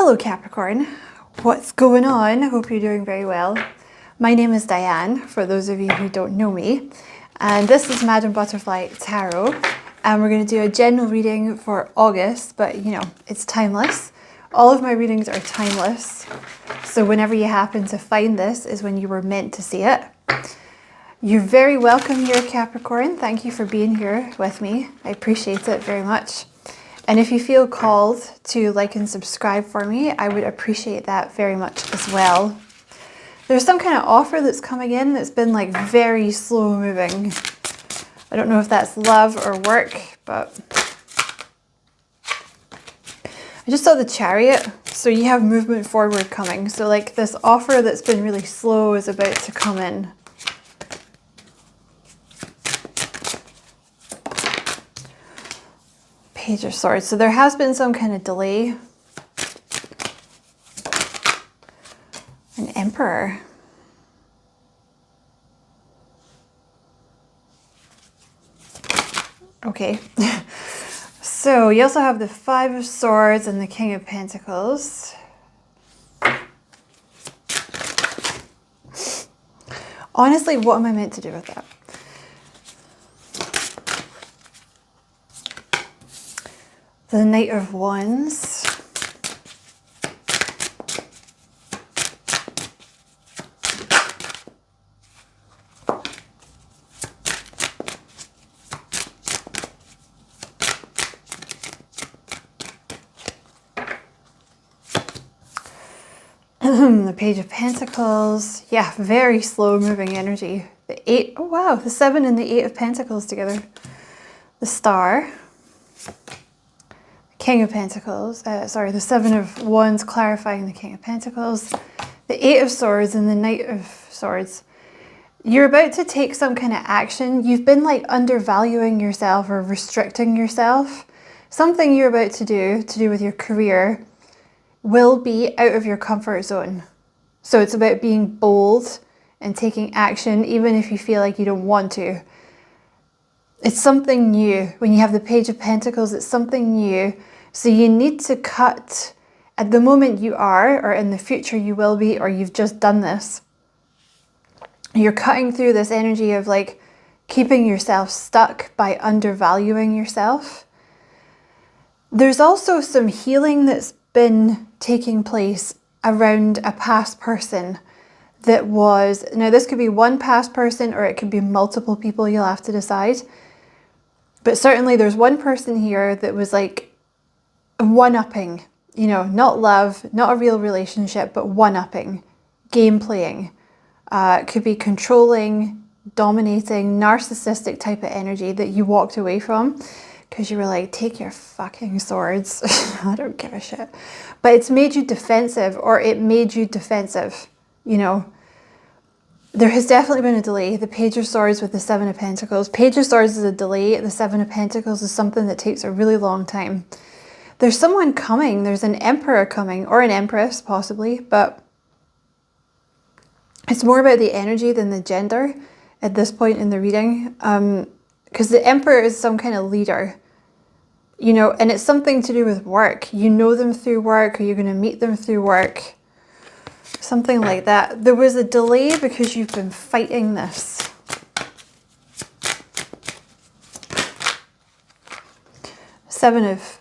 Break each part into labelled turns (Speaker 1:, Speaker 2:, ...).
Speaker 1: Hello Capricorn, what's going on? I hope you're doing very well. My name is Diane, for those of you who don't know me, and this is Madam Butterfly Tarot, and we're going to do a general reading for August, but you know, it's timeless. All of my readings are timeless, so whenever you happen to find this is when you were meant to see it. You're very welcome here, Capricorn. Thank you for being here with me. I appreciate it very much. And if you feel called to like and subscribe for me, I would appreciate that very much as well. There's some kind of offer that's coming in that's been like very slow moving. I don't know if that's love or work, but I just saw the Chariot. So you have movement forward coming. So like this offer that's been really slow is about to come in. Page of Swords. So there has been some kind of delay. An Emperor. Okay. So you also have the Five of Swords and the King of Pentacles. Honestly, what am I meant to do with that? The Knight of Wands. The Page of Pentacles. Yeah, very slow moving energy. The Eight, oh wow, the Seven and the Eight of Pentacles together. The Star. King of Pentacles, the Seven of Wands clarifying the King of Pentacles, the Eight of Swords and the Knight of Swords. You're about to take some kind of action. You've been like undervaluing yourself or restricting yourself. Something you're about to do with your career will be out of your comfort zone. So it's about being bold and taking action even if you feel like you don't want to. It's something new. When you have the Page of Pentacles, it's something new. So you need to cut. At the moment you are, or in the future you will be, or you've just done this. You're cutting through this energy of like keeping yourself stuck by undervaluing yourself. There's also some healing that's been taking place around a past person that was, now this could be one past person or it could be multiple people, you'll have to decide. But certainly there's one person here that was like one-upping, you know, not love, not a real relationship, but one-upping, game playing. Could be controlling, dominating, narcissistic type of energy that you walked away from because you were like, take your fucking swords. I don't give a shit. But it's made you defensive, or it made you defensive, you know. There has definitely been a delay. The Page of Swords with the Seven of Pentacles. Page of Swords is a delay. The Seven of Pentacles is something that takes a really long time. There's someone coming. There's an Emperor coming, or an Empress possibly, but it's more about the energy than the gender at this point in the reading. Because the Emperor is some kind of leader, you know, and it's something to do with work. You know them through work, or you're going to meet them through work. Something like that. There was a delay because you've been fighting this. Seven of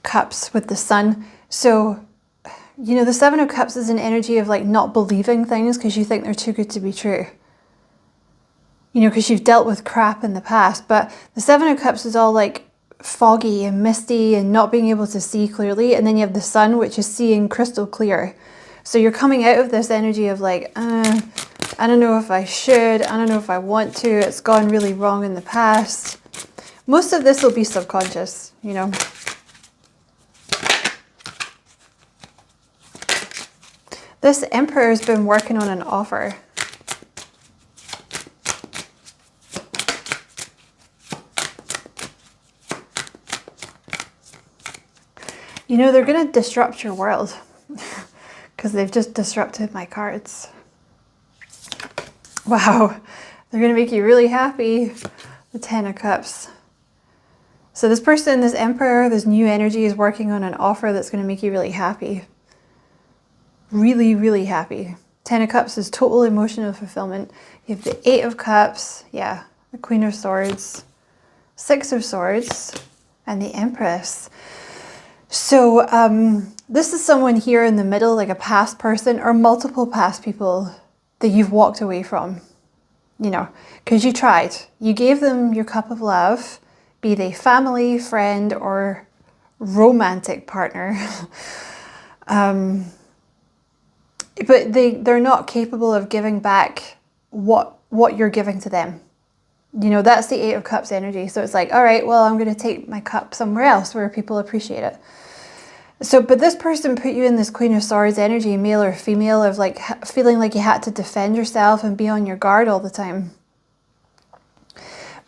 Speaker 1: Cups with the Sun. So, you know, the Seven of Cups is an energy of like not believing things because you think they're too good to be true. You know, because you've dealt with crap in the past. But the Seven of Cups is all like foggy and misty and not being able to see clearly, and then you have the Sun, which is seeing crystal clear. So you're coming out of this energy of like, I don't know if I should, I don't know if I want to, it's gone really wrong in the past. Most of this will be subconscious, you know. This Emperor has been working on an offer. You know, they're going to disrupt your world because they've just disrupted my cards. Wow, they're going to make you really happy. The Ten of Cups. So this person, this Emperor, this new energy is working on an offer that's going to make you really happy. Really, really happy. 10 of Cups is total emotional fulfillment. You have the 8 of Cups, yeah, the Queen of Swords, 6 of Swords, and the Empress. So this is someone here in the middle, like a past person or multiple past people that you've walked away from, you know, because you tried. You gave them your cup of love, be they family, friend, or romantic partner. But they're not capable of giving back what you're giving to them. You know, that's the 8 of Cups energy. So it's like, all right, well, I'm going to take my cup somewhere else where people appreciate it. So, but this person put you in this Queen of Swords energy, male or female, of like feeling like you had to defend yourself and be on your guard all the time.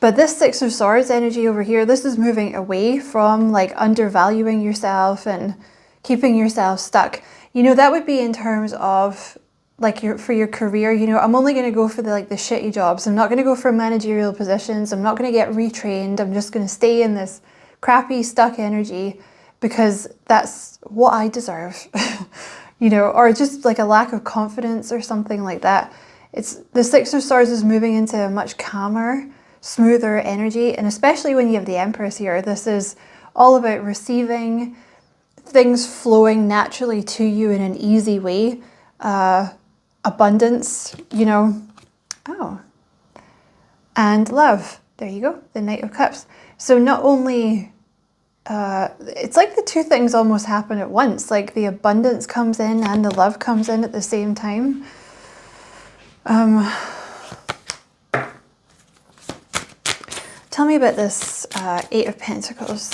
Speaker 1: But this 6 of Swords energy over here, this is moving away from like undervaluing yourself and keeping yourself stuck. You know, that would be in terms of like for your career. You know, I'm only going to go for the shitty jobs. I'm not going to go for managerial positions. I'm not going to get retrained. I'm just going to stay in this crappy stuck energy because that's what I deserve. You know, or just like a lack of confidence or something like that. It's the 6 of Swords is moving into a much calmer, smoother energy, and especially when you have the Empress here, this is all about receiving, things flowing naturally to you in an easy way, abundance, you know. Oh, and love. There you go, the Knight of Cups. So not only, it's like the two things almost happen at once, like the abundance comes in and the love comes in at the same time. Tell me about this 8 of Pentacles.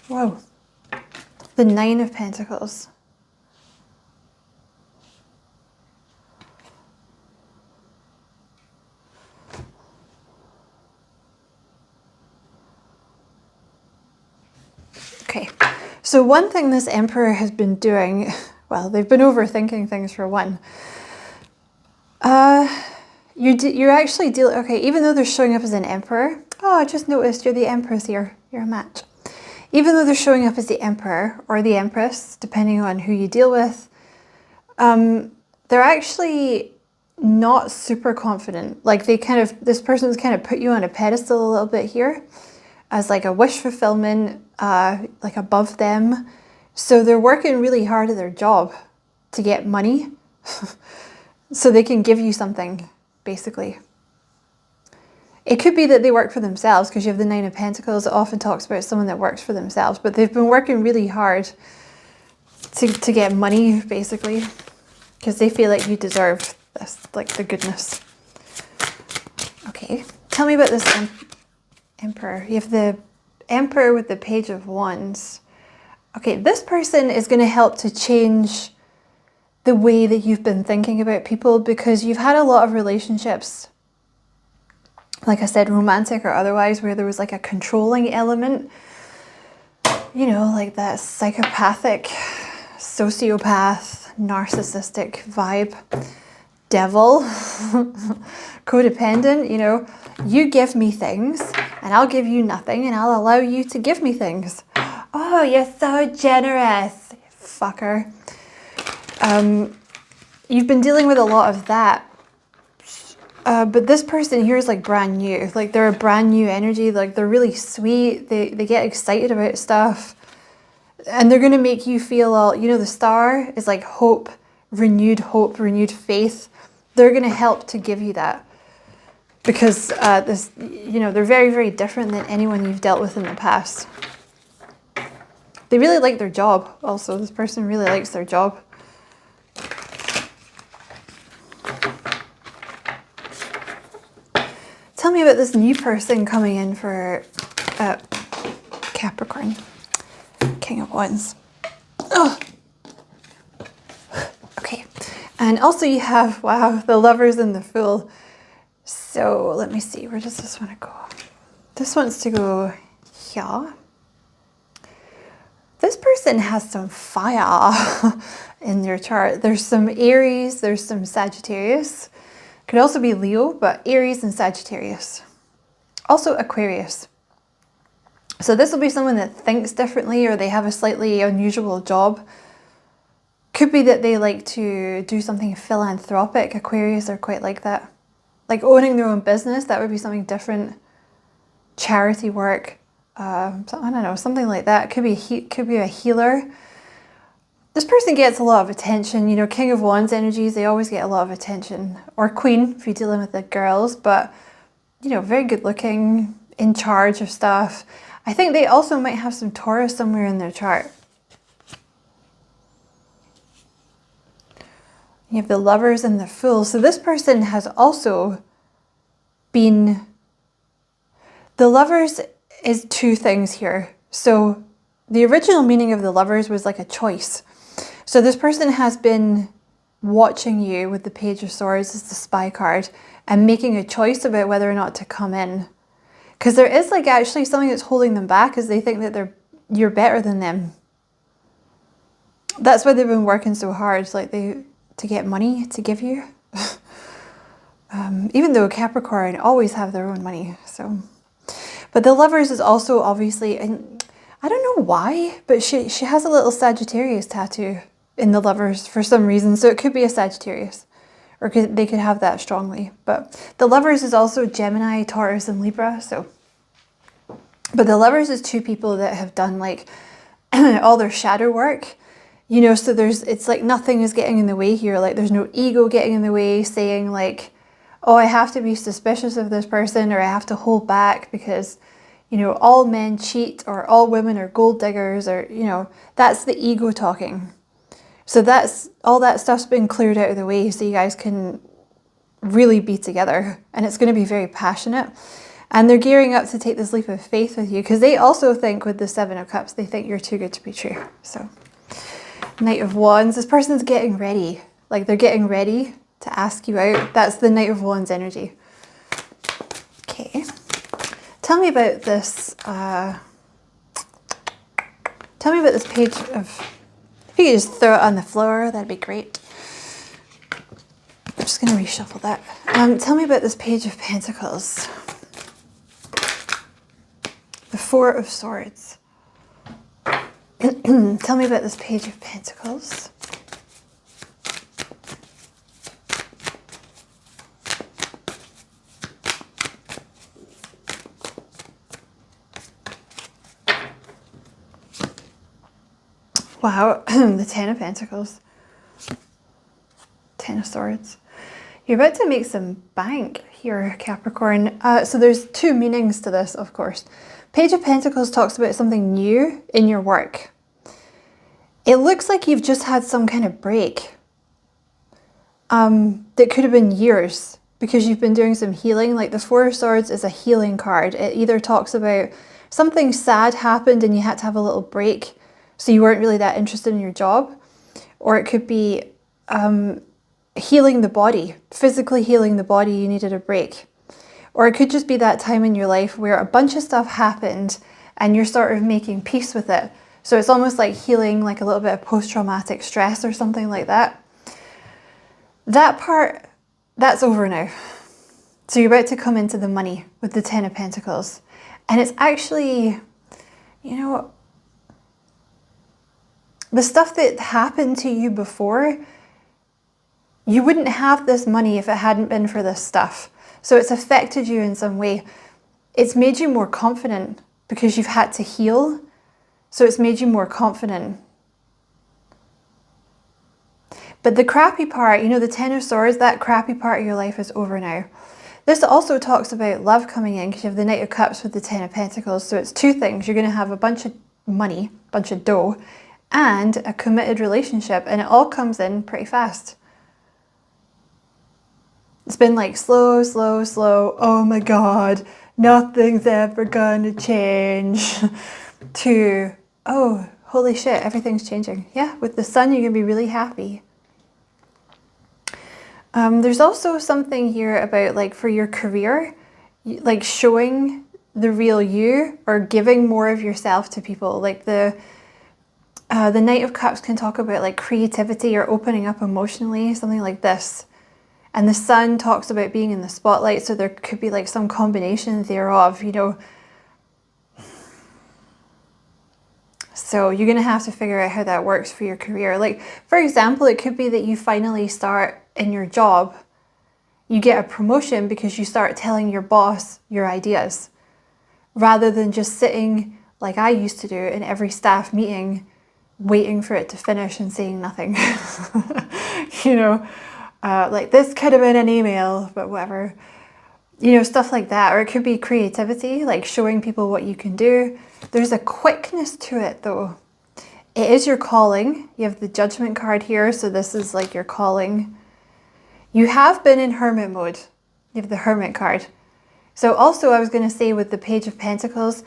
Speaker 1: Whoa. The 9 of Pentacles. Okay, so one thing this Emperor has been doing, well, they've been overthinking things for one. You're actually dealing, okay, even though they're showing up as an Emperor, oh, I just noticed you're the Empress here, you're a match. Even though they're showing up as the Emperor or the Empress, depending on who you deal with, they're actually not super confident. Like this person's kind of put you on a pedestal a little bit here as like a wish fulfillment, like above them. So they're working really hard at their job to get money so they can give you something, basically. It could be that they work for themselves because you have the 9 of Pentacles. It often talks about someone that works for themselves, but they've been working really hard to get money, basically, because they feel like you deserve this, like the goodness. Okay, tell me about this Emperor. You have the Emperor with the Page of Wands. Okay, this person is going to help to change the way that you've been thinking about people because you've had a lot of relationships, like I said, romantic or otherwise, where there was like a controlling element, you know, like that psychopathic, sociopath, narcissistic vibe, devil, codependent, you know, you give me things and I'll give you nothing and I'll allow you to give me things. Oh, you're so generous, fucker. You've been dealing with a lot of that. But this person here is like brand new. Like they're a brand new energy. Like they're really sweet. They get excited about stuff. And they're going to make you feel all, you know, the star is like hope, renewed faith. They're going to help to give you that. Because this, you know, they're very, very different than anyone you've dealt with in the past. They really like their job also. This person really likes their job. Tell me about this new person coming in for Capricorn. King of Wands. Oh. Okay. And also you have, wow, the Lovers and the Fool. So let me see, where does this want to go? This wants to go here. This person has some fire in their chart. There's some Aries, there's some Sagittarius. Could also be Leo, but Aries and Sagittarius. Also Aquarius. So this will be someone that thinks differently, or they have a slightly unusual job. Could be that they like to do something philanthropic. Aquarius are quite like that. Like owning their own business, that would be something different. Charity work. I don't know, something like that. Could be a healer. This person gets a lot of attention. You know, King of Wands energies, they always get a lot of attention. Or Queen, if you're dealing with the girls. But, you know, very good looking, in charge of stuff. I think they also might have some Taurus somewhere in their chart. You have the Lovers and the Fool. So this person has also been... The Lovers is two things here. So the original meaning of the Lovers was like a choice. So this person has been watching you with the Page of Swords as the spy card and making a choice about whether or not to come in. Because there is like actually something that's holding them back, is they think that you're better than them. That's why they've been working so hard, like to get money to give you. Even though Capricorn always have their own money, so... But the Lovers is also obviously, and I don't know why, but she has a little Sagittarius tattoo in the Lovers for some reason. So it could be a Sagittarius, or they could have that strongly. But the Lovers is also Gemini, Taurus, and Libra. So, but the Lovers is two people that have done like all their shadow work. You know, so it's like nothing is getting in the way here. Like there's no ego getting in the way, saying like, oh, I have to be suspicious of this person, or I have to hold back because, you know, all men cheat, or all women are gold diggers, or, you know, that's the ego talking. So that's all that stuff's been cleared out of the way so you guys can really be together, and it's going to be very passionate. And they're gearing up to take this leap of faith with you because they also think with the Seven of Cups, they think you're too good to be true. So Knight of Wands, this person's getting ready. Like they're getting ready to ask you out. That's the Knight of Wands energy. Okay. Tell me about this. Tell me about this page of... If you could just throw it on the floor, that'd be great. I'm just going to reshuffle that. Tell me about this Page of Pentacles. The Four of Swords. Tell me about this Page of Pentacles. Wow, the Ten of Pentacles. Ten of Swords. You're about to make some bank here, Capricorn. So there's two meanings to this, of course. Page of Pentacles talks about something new in your work. It looks like you've just had some kind of break. That could have been years because you've been doing some healing. Like the Four of Swords is a healing card. It either talks about something sad happened and you had to have a little break, so you weren't really that interested in your job, or it could be healing the body, physically healing the body, you needed a break. Or it could just be that time in your life where a bunch of stuff happened and you're sort of making peace with it. So it's almost like healing, like a little bit of post-traumatic stress or something like that. That part, that's over now. So you're about to come into the money with the Ten of Pentacles. And it's actually, you know, the stuff that happened to you before, you wouldn't have this money if it hadn't been for this stuff. So it's affected you in some way. It's made you more confident because you've had to heal. So it's made you more confident. But the crappy part, you know, the Ten of Swords, that crappy part of your life is over now. This also talks about love coming in because you have the Knight of Cups with the Ten of Pentacles. So it's two things. You're going to have a bunch of money, a bunch of dough, and a committed relationship, and it all comes in pretty fast. It's been like slow, slow, slow. Oh my God, nothing's ever gonna change. To, oh, holy shit, everything's changing. Yeah, with the Sun, you're gonna be really happy. There's also something here about like for your career, like showing the real you or giving more of yourself to people. Like The Knight of Cups can talk about like creativity or opening up emotionally, something like this. And the Sun talks about being in the spotlight, so there could be like some combination thereof, you know. So you're going to have to figure out how that works for your career. Like, for example, it could be that you finally start in your job. You get a promotion because you start telling your boss your ideas, rather than just sitting like I used to do in every staff meeting, waiting for it to finish and saying nothing. You know, like this could have been an email, but whatever. You know, stuff like that. Or it could be creativity, like showing people what you can do. There's a quickness to it though. It is your calling. You have the Judgment card here, so this is like your calling. You have been in hermit mode. You have the Hermit card. So also I was going to say with the Page of Pentacles,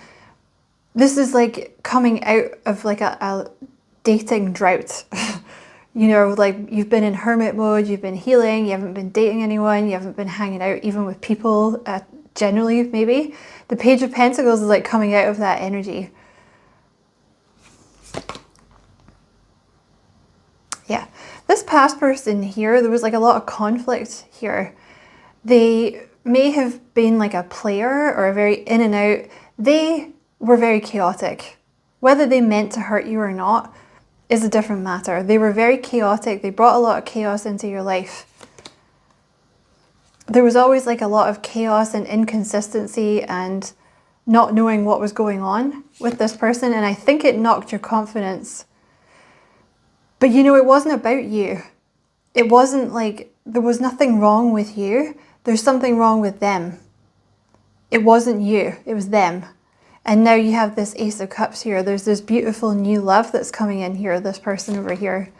Speaker 1: this is like coming out of like a dating drought. You know, like you've been in hermit mode, you've been healing, you haven't been dating anyone, you haven't been hanging out even with people generally, maybe. The Page of Pentacles is like coming out of that energy. Yeah, this past person here, there was like a lot of conflict here. They may have been like a player or a very in and out. They were very chaotic. Whether they meant to hurt you or not is a different matter. They were very chaotic. They brought a lot of chaos into your life. There was always like a lot of chaos and inconsistency and not knowing what was going on with this person. And I think it knocked your confidence. But you know, it wasn't about you. It wasn't like, there was nothing wrong with you. There's something wrong with them. It wasn't you, it was them. And now you have this Ace of Cups here. There's this beautiful new love that's coming in here, this person over here.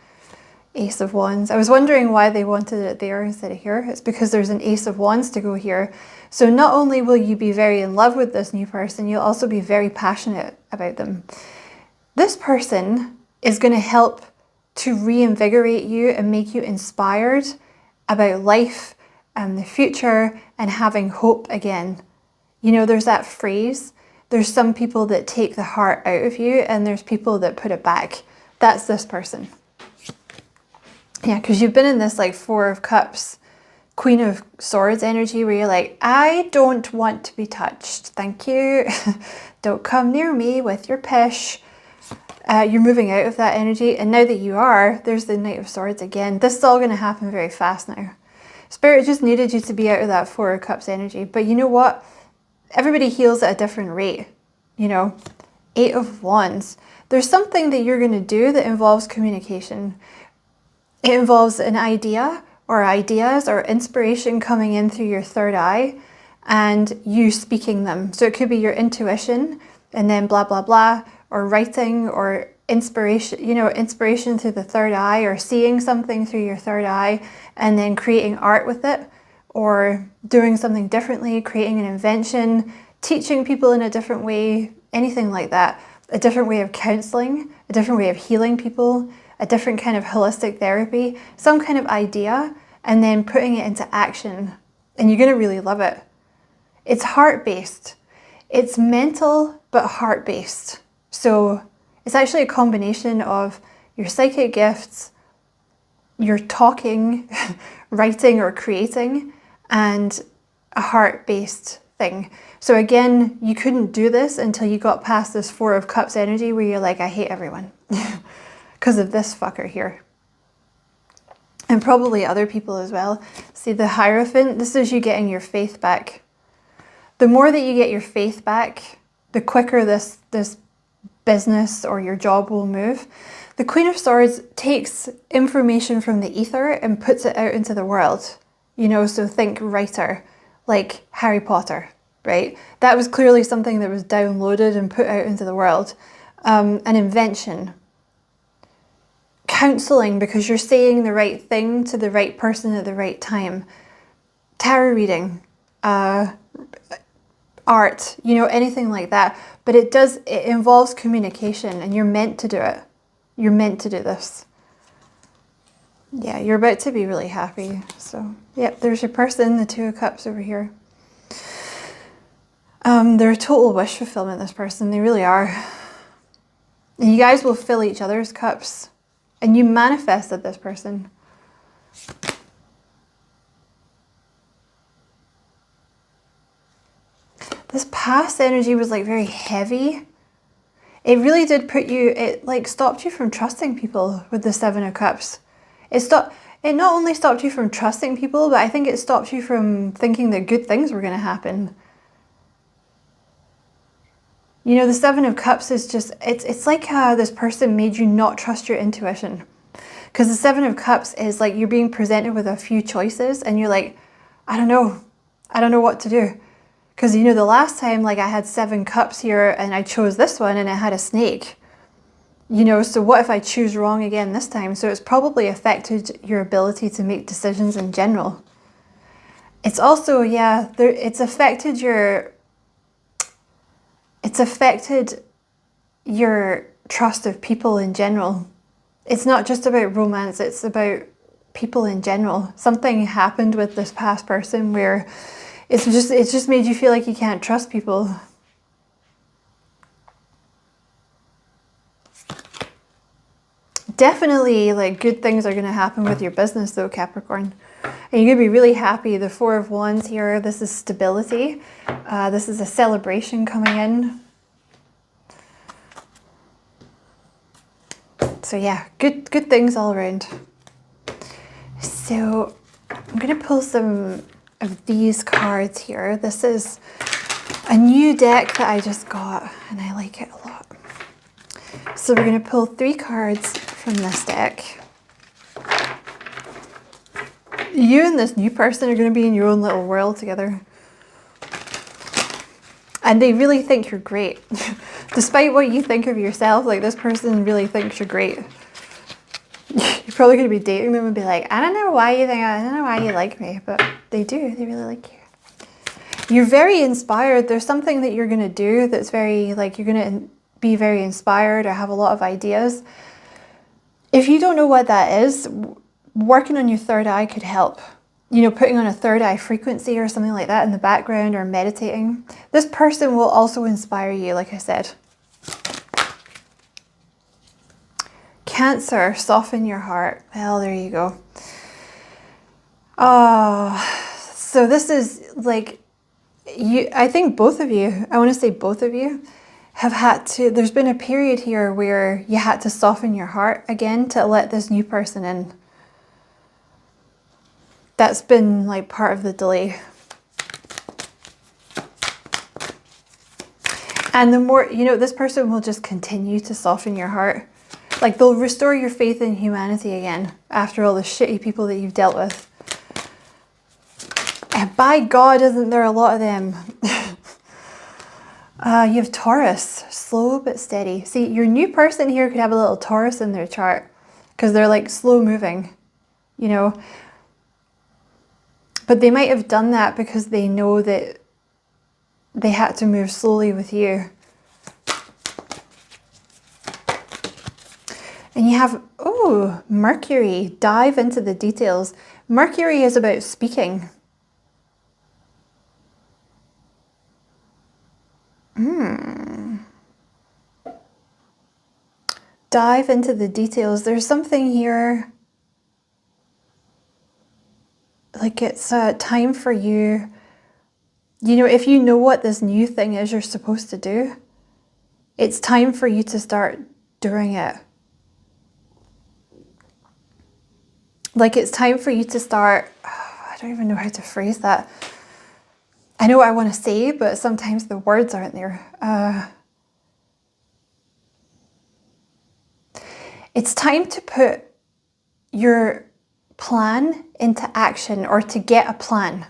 Speaker 1: Ace of Wands. I was wondering why they wanted it there instead of here. It's because there's an Ace of Wands to go here. So not only will you be very in love with this new person, you'll also be very passionate about them. This person is going to help to reinvigorate you and make you inspired about life and the future and having hope again. You know, there's that phrase, there's some people that take the heart out of you and there's people that put it back. That's this person. Yeah, because you've been in this like Four of Cups, Queen of Swords energy where you're like, I don't want to be touched. Thank you. Don't come near me with your pish. You're moving out of that energy. And now that you are, there's the Knight of Swords again. This is all going to happen very fast now. Spirit just needed you to be out of that Four of Cups energy. But you know what? Everybody heals at a different rate. You know, Eight of Wands. There's something that you're going to do that involves communication. It involves an idea or ideas or inspiration coming in through your third eye and you speaking them. So it could be your intuition and then blah, blah, blah, or writing or inspiration, you know, inspiration through the third eye or seeing something through your third eye and then creating art with it or doing something differently, creating an invention, teaching people in a different way, anything like that. A different way of counseling, a different way of healing people, a different kind of holistic therapy, some kind of idea, and then putting it into action. And you're going to really love it. It's heart-based. It's mental, but heart-based. So it's actually a combination of your psychic gifts, your talking, writing or creating, and a heart-based thing. So again, you couldn't do this until you got past this Four of Cups energy where you're like, I hate everyone. Because of this fucker here. And probably other people as well. See the Hierophant, this is you getting your faith back. The more that you get your faith back, the quicker this business or your job will move. The Queen of Swords takes information from the ether and puts it out into the world. You know, so think writer, like Harry Potter, right? That was clearly something that was downloaded and put out into the world. An invention. Counseling, because you're saying the right thing to the right person at the right time. Tarot reading, art, you know, anything like that. But it involves communication and you're meant to do it. You're meant to do this. Yeah, you're about to be really happy. So, yeah, there's your person, the Two of Cups over here. They're a total wish fulfillment, this person. They really are. And you guys will fill each other's cups. And you manifested this person. This past energy was like very heavy. It really did put you, it like stopped you from trusting people with the Seven of Cups. It not only stopped you from trusting people, but I think it stopped you from thinking that good things were going to happen. You know, the Seven of Cups is just, it's like this person made you not trust your intuition. Because the Seven of Cups is like you're being presented with a few choices and you're like, I don't know what to do. Because, you know, the last time, like, I had 7 cups here and I chose this one and it had a snake. You know, so what if I choose wrong again this time? So it's probably affected your ability to make decisions in general. It's also, yeah, it's affected your trust of people in general. It's not just about romance, it's about people in general. Something happened with this past person where it's just made you feel like you can't trust people. Definitely, like, good things are going to happen with your business though, Capricorn. And you're going to be really happy. The Four of Wands here, this is stability. This is a celebration coming in. So yeah, good things all around. So I'm going to pull some of these cards here. This is a new deck that I just got and I like it a lot. So we're going to pull 3 cards from this deck. You and this new person are going to be in your own little world together. And they really think you're great. Despite what you think of yourself, like, this person really thinks you're great. You're probably going to be dating them and be like, I don't know why you like me, but they do. They really like you. You're very inspired. There's something that you're going to do that's very, like, you're going to be very inspired or have a lot of ideas. If you don't know what that is, working on your third eye could help. You know, putting on a third eye frequency or something like that in the background, or meditating. This person will also inspire you, like I said. Cancer, soften your heart. Well, there you go. So this is like, I think both of you, I want to say both of you, have had to, there's been a period here where you had to soften your heart again to let this new person in. That's been like part of the delay. And the more, you know, this person will just continue to soften your heart. Like, they'll restore your faith in humanity again after all the shitty people that you've dealt with. And by God, isn't there a lot of them? You have Taurus, slow but steady. See, your new person here could have a little Taurus in their chart because they're like slow moving, you know. But they might have done that because they know that they had to move slowly with you. And you have, oh, Mercury, dive into the details. Mercury is about speaking. Dive into the details. There's something here, like it's time for you. You know, if you know what this new thing is you're supposed to do, it's time for you to start doing it. Like, it's time for you to start, I don't even know how to phrase that. I know what I want to say, but sometimes the words aren't there. It's time to put your plan into action, or to get a plan.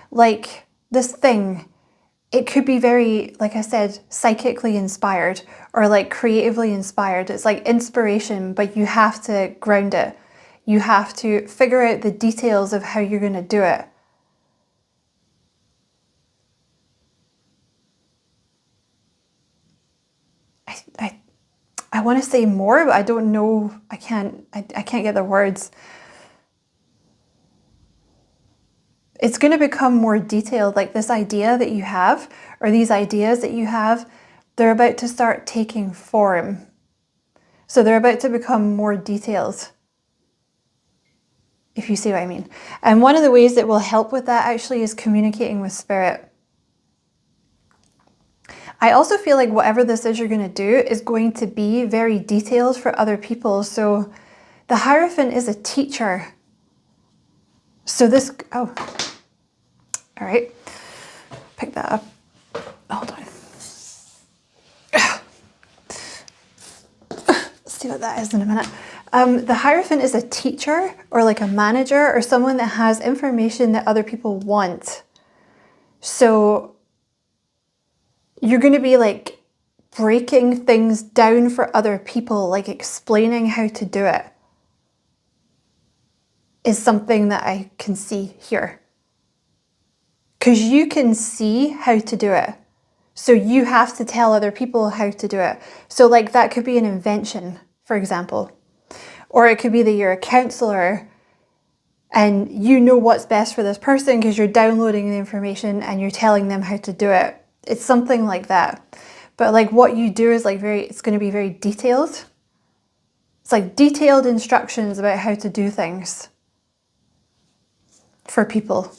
Speaker 1: Like, this thing, it could be very, like I said, psychically inspired or like creatively inspired. It's like inspiration, but you have to ground it. You have to figure out the details of how you're going to do it. I want to say more, but I don't know. I can't get the words. It's going to become more detailed, like this idea that you have, or these ideas that you have, they're about to start taking form. So they're about to become more detailed, if you see what I mean. And one of the ways that will help with that actually is communicating with spirit. I also feel like whatever this is you're going to do is going to be very detailed for other people. So the Hierophant is a teacher. So this, oh, all right, pick that up. Hold on. See what that is in a minute. The Hierophant is a teacher or like a manager or someone that has information that other people want. So you're going to be like breaking things down for other people, like explaining how to do it is something that I can see here. Because you can see how to do it. So you have to tell other people how to do it. So like that could be an invention, for example. Or it could be that you're a counselor and you know what's best for this person because you're downloading the information and you're telling them how to do it. It's something like that. But like what you do is like it's going to be very detailed. It's like detailed instructions about how to do things for people.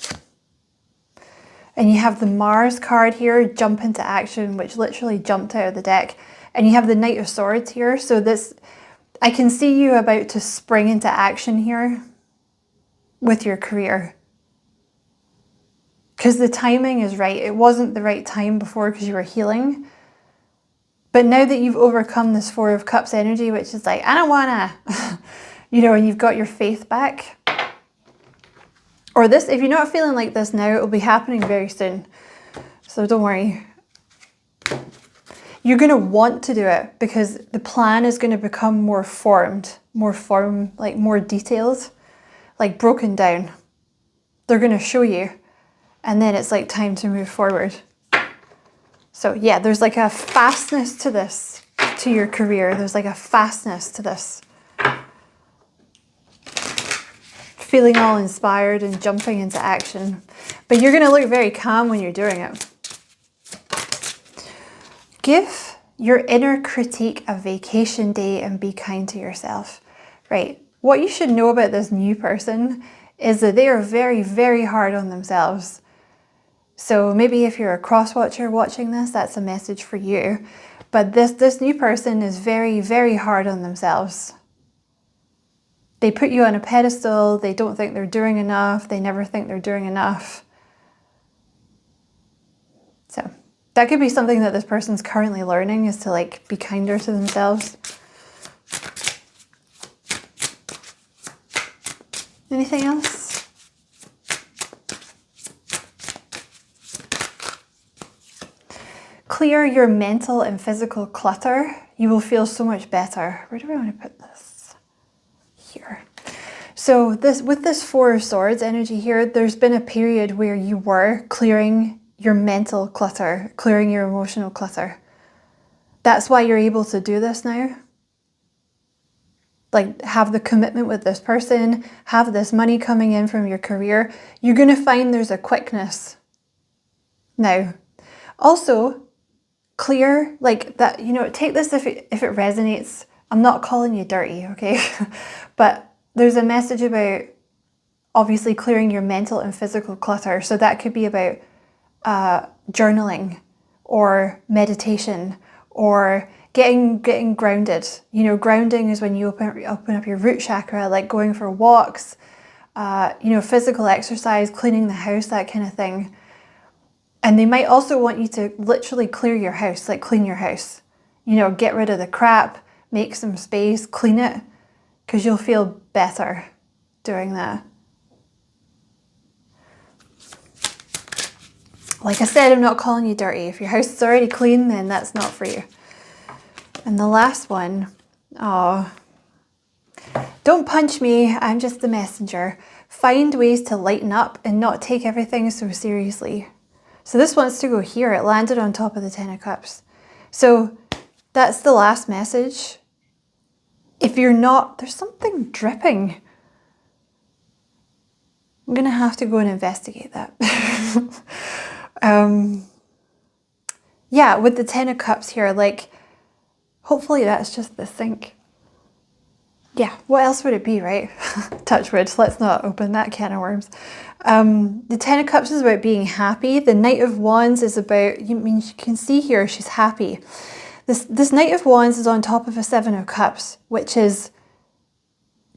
Speaker 1: And you have the Mars card here, jump into action, which literally jumped out of the deck. And you have the Knight of Swords here. So this, I can see you about to spring into action here with your career. Because the timing is right. It wasn't the right time before because you were healing. But now that you've overcome this Four of Cups energy, which is like, I don't wanna, you know, and you've got your faith back. Or this, if you're not feeling like this now, it will be happening very soon. So don't worry. You're going to want to do it because the plan is going to become more formed, like more detailed, like broken down. They're going to show you. And then it's like time to move forward. So yeah, there's like a fastness to this, to your career. There's like a fastness to this. Feeling all inspired and jumping into action. But you're going to look very calm when you're doing it. Give your inner critique a vacation day and be kind to yourself. Right. What you should know about this new person is that they are very, very hard on themselves. So maybe if you're a cross-watcher watching this, that's a message for you. But this new person is very, very hard on themselves. They put you on a pedestal, they don't think they're doing enough, they never think they're doing enough. So that could be something that this person's currently learning, is to like be kinder to themselves. Anything else? Clear your mental and physical clutter. You will feel so much better. Where do I want to put this? Here. So with this Four of Swords energy here, there's been a period where you were clearing your mental clutter, clearing your emotional clutter. That's why you're able to do this now. Like have the commitment with this person, have this money coming in from your career. You're going to find there's a quickness now. Also, clear like that, you know, take this if it resonates. I'm not calling you dirty, okay? But there's a message about obviously clearing your mental and physical clutter. So that could be about journaling or meditation or getting grounded. You know, grounding is when you open up your root chakra, like going for walks, you know, physical exercise, cleaning the house, that kind of thing. And they might also want you to literally clear your house, like clean your house. You know, get rid of the crap, make some space, clean it, because you'll feel better doing that. Like I said, I'm not calling you dirty. If your house is already clean, then that's not for you. And the last one, oh, don't punch me, I'm just the messenger. Find ways to lighten up and not take everything so seriously. So this wants to go here. It landed on top of the Ten of Cups. So that's the last message. If you're not, there's something dripping. I'm going to have to go and investigate that. Yeah, with the Ten of Cups here, like, hopefully that's just the sink. Yeah, what else would it be, right? Touch wood, let's not open that can of worms. The Ten of Cups is about being happy. The Knight of Wands is about, you can see here, she's happy. This Knight of Wands is on top of a Seven of Cups, which is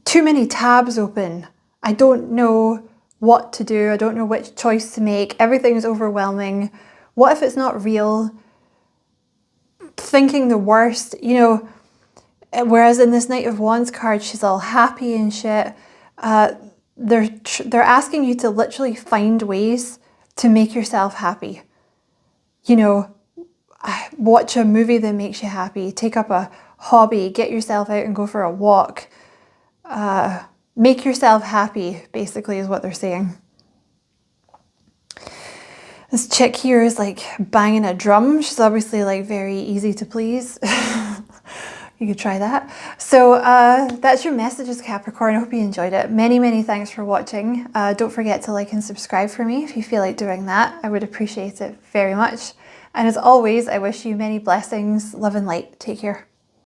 Speaker 1: too many tabs open. I don't know what to do. I don't know which choice to make. Everything's overwhelming. What if it's not real? Thinking the worst, you know. Whereas in this Knight of Wands card, she's all happy and shit. They're asking you to literally find ways to make yourself happy. You know, watch a movie that makes you happy. Take up a hobby. Get yourself out and go for a walk. Make yourself happy, basically, is what they're saying. This chick here is like banging a drum. She's obviously like very easy to please. You could try that. So that's your messages, Capricorn. I hope you enjoyed it. Many, many thanks for watching. Don't forget to like and subscribe for me if you feel like doing that. I would appreciate it very much. And as always, I wish you many blessings, love and light. Take care.